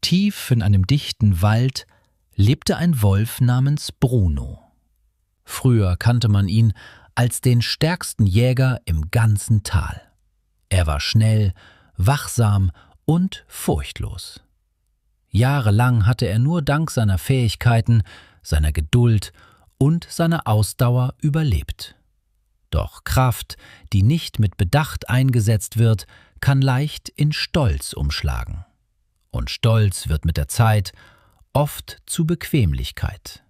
Tief in einem dichten Wald lebte ein Wolf namens Bruno. Früher kannte man ihn als den stärksten Jäger im ganzen Tal. Er war schnell, wachsam und furchtlos. Jahrelang hatte er nur dank seiner Fähigkeiten, seiner Geduld und seiner Ausdauer überlebt. Doch Kraft, die nicht mit Bedacht eingesetzt wird, kann leicht in Stolz umschlagen. Und Stolz wird mit der Zeit oft zu Bequemlichkeit.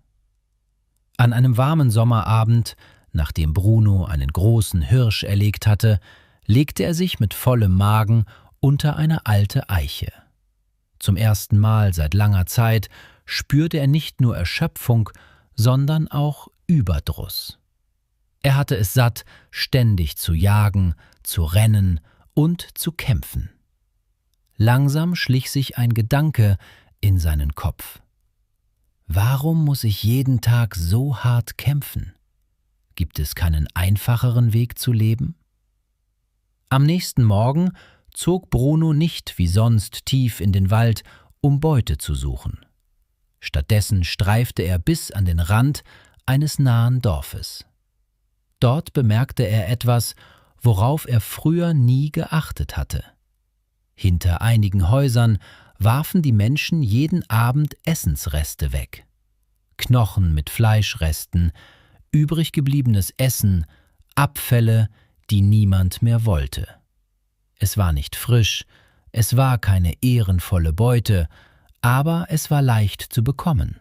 An einem warmen Sommerabend, nachdem Bruno einen großen Hirsch erlegt hatte, legte er sich mit vollem Magen unter eine alte Eiche. Zum ersten Mal seit langer Zeit spürte er nicht nur Erschöpfung, sondern auch Überdruss. Er hatte es satt, ständig zu jagen, zu rennen und zu kämpfen. Langsam schlich sich ein Gedanke in seinen Kopf. Warum muss ich jeden Tag so hart kämpfen? Gibt es keinen einfacheren Weg zu leben? Am nächsten Morgen zog Bruno nicht wie sonst tief in den Wald, um Beute zu suchen. Stattdessen streifte er bis an den Rand eines nahen Dorfes. Dort bemerkte er etwas, worauf er früher nie geachtet hatte. Hinter einigen Häusern warfen die Menschen jeden Abend Essensreste weg. Knochen mit Fleischresten, übrig gebliebenes Essen, Abfälle, die niemand mehr wollte. Es war nicht frisch, es war keine ehrenvolle Beute, aber es war leicht zu bekommen.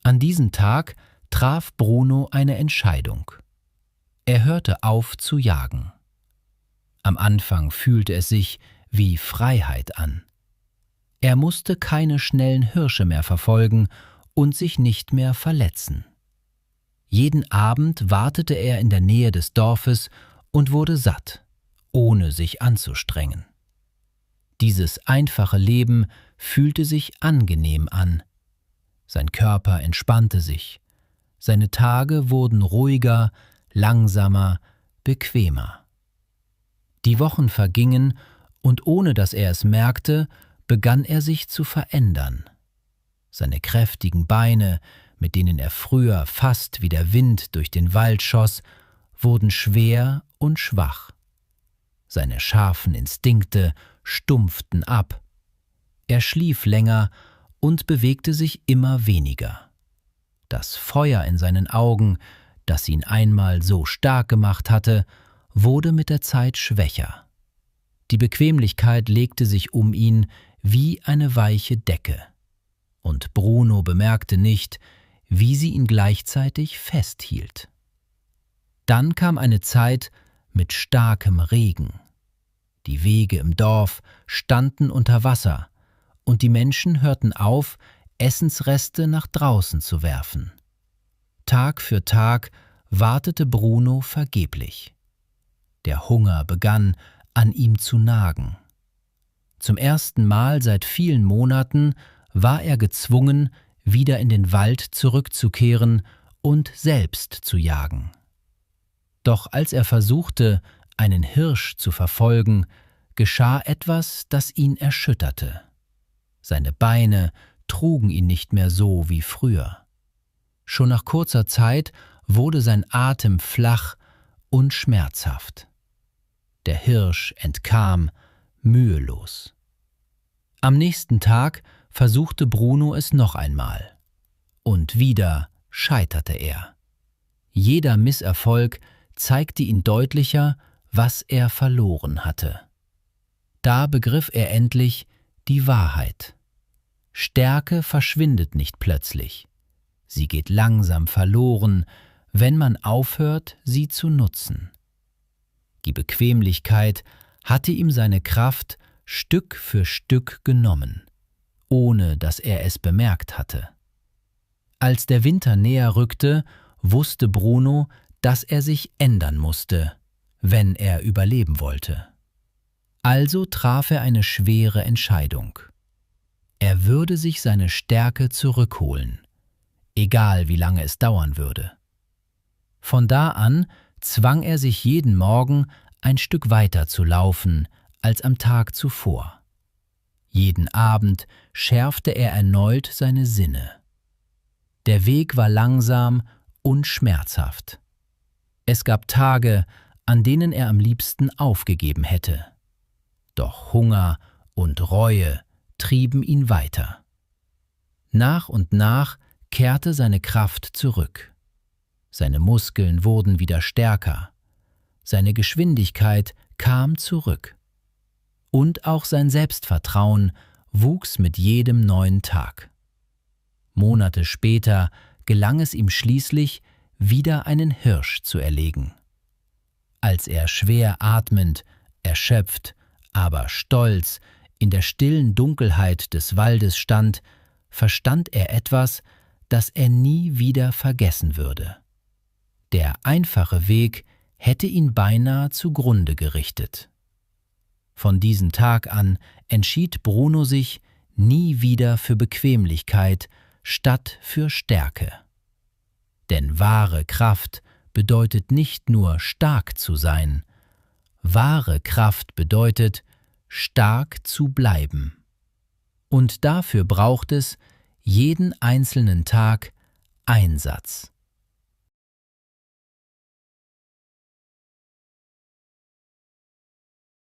An diesem Tag traf Bruno eine Entscheidung. Er hörte auf zu jagen. Am Anfang fühlte es sich wie Freiheit an. Er musste keine schnellen Hirsche mehr verfolgen und sich nicht mehr verletzen. Jeden Abend wartete er in der Nähe des Dorfes und wurde satt, ohne sich anzustrengen. Dieses einfache Leben fühlte sich angenehm an. Sein Körper entspannte sich. Seine Tage wurden ruhiger, langsamer, bequemer. Die Wochen vergingen und ohne dass er es merkte, begann er sich zu verändern. Seine kräftigen Beine, mit denen er früher fast wie der Wind durch den Wald schoss, wurden schwer und schwach. Seine scharfen Instinkte stumpften ab. Er schlief länger und bewegte sich immer weniger. Das Feuer in seinen Augen, das ihn einmal so stark gemacht hatte, wurde mit der Zeit schwächer. Die Bequemlichkeit legte sich um ihn wie eine weiche Decke. Und Bruno bemerkte nicht, wie sie ihn gleichzeitig festhielt. Dann kam eine Zeit mit starkem Regen. Die Wege im Dorf standen unter Wasser und die Menschen hörten auf, Essensreste nach draußen zu werfen. Tag für Tag wartete Bruno vergeblich. Der Hunger begann, an ihm zu nagen. Zum ersten Mal seit vielen Monaten war er gezwungen, wieder in den Wald zurückzukehren und selbst zu jagen. Doch als er versuchte, einen Hirsch zu verfolgen, geschah etwas, das ihn erschütterte. Seine Beine trugen ihn nicht mehr so wie früher. Schon nach kurzer Zeit wurde sein Atem flach und schmerzhaft. Der Hirsch entkam mühelos. Am nächsten Tag versuchte Bruno es noch einmal. Und wieder scheiterte er. Jeder Misserfolg zeigte ihn deutlicher, was er verloren hatte. Da begriff er endlich die Wahrheit. Stärke verschwindet nicht plötzlich. Sie geht langsam verloren, wenn man aufhört, sie zu nutzen. Die Bequemlichkeit hatte ihm seine Kraft Stück für Stück genommen, ohne dass er es bemerkt hatte. Als der Winter näher rückte, wusste Bruno, dass er sich ändern musste, wenn er überleben wollte. Also traf er eine schwere Entscheidung. Er würde sich seine Stärke zurückholen, egal wie lange es dauern würde. Von da an zwang er sich jeden Morgen ein Stück weiter zu laufen als am Tag zuvor. Jeden Abend schärfte er erneut seine Sinne. Der Weg war langsam und schmerzhaft. Es gab Tage, an denen er am liebsten aufgegeben hätte. Doch Hunger und Reue trieben ihn weiter. Nach und nach kehrte seine Kraft zurück. Seine Muskeln wurden wieder stärker. Seine Geschwindigkeit kam zurück. Und auch sein Selbstvertrauen wuchs mit jedem neuen Tag. Monate später gelang es ihm schließlich, wieder einen Hirsch zu erlegen. Als er schwer atmend, erschöpft, aber stolz in der stillen Dunkelheit des Waldes stand, verstand er etwas, das er nie wieder vergessen würde. Der einfache Weg hätte ihn beinahe zugrunde gerichtet. Von diesem Tag an entschied Bruno sich, nie wieder für Bequemlichkeit statt für Stärke. Denn wahre Kraft bedeutet nicht nur stark zu sein, wahre Kraft bedeutet, stark zu bleiben. Und dafür braucht es jeden einzelnen Tag Einsatz.